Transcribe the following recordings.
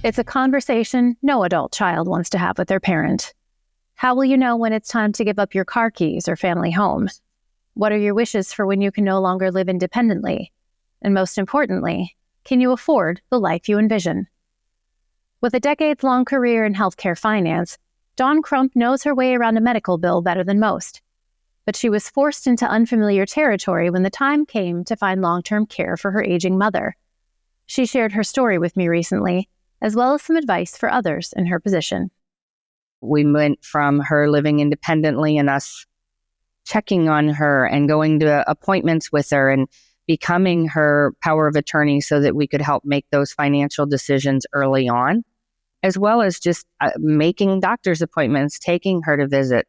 It's a conversation no adult child wants to have with their parent. How will you know when it's time to give up your car keys or family home? What are your wishes for when you can no longer live independently? And most importantly, can you afford the life you envision? With a decades-long career in healthcare finance, Dawn Crump knows her way around a medical bill better than most. But she was forced into unfamiliar territory when the time came to find long-term care for her aging mother. She shared her story with me recently, as well as some advice for others in her position. We went from her living independently and us checking on her and going to appointments with her and becoming her power of attorney so that we could help make those financial decisions early on, as well as just making doctor's appointments, taking her to visit.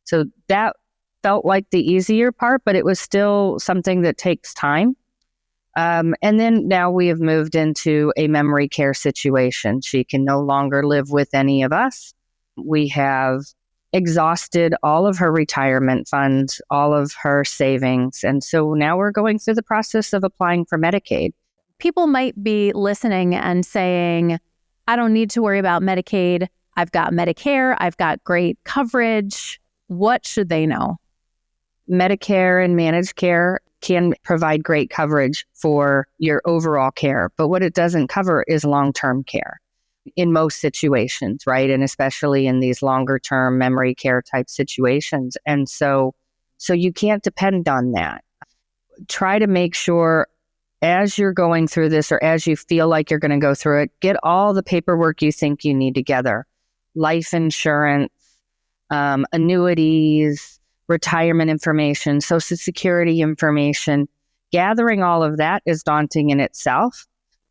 So that felt like the easier part, but it was still something that takes time. And then now we have moved into a memory care situation. She can no longer live with any of us. We have exhausted all of her retirement funds, all of her savings. And so now we're going through the process of applying for Medicaid. People might be listening and saying, I don't need to worry about Medicaid. I've got Medicare. I've got great coverage. What should they know? Medicare and managed care can provide great coverage for your overall care, but what it doesn't cover is long-term care in most situations, right? And especially in these longer-term memory care type situations. And so you can't depend on that. Try to make sure as you're going through this or as you feel like you're going to go through it, get all the paperwork you think you need together. Life insurance, annuities, retirement information, Social Security information. Gathering all of that is daunting in itself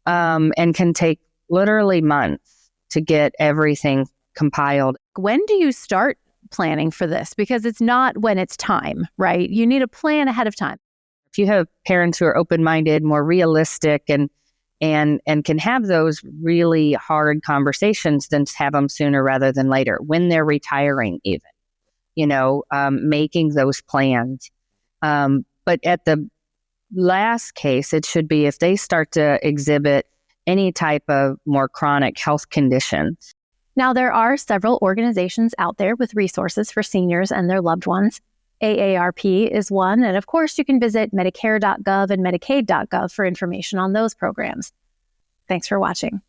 and can take literally months to get everything compiled. When do you start planning for this? Because it's not when it's time, right? You need a plan ahead of time. If you have parents who are open-minded, more realistic, and can have those really hard conversations, then have them sooner rather than later, when they're retiring even, making those plans. But at the last case, it should be if they start to exhibit any type of more chronic health conditions. Now, there are several organizations out there with resources for seniors and their loved ones. AARP is one, and of course, you can visit Medicare.gov and Medicaid.gov for information on those programs. Thanks for watching.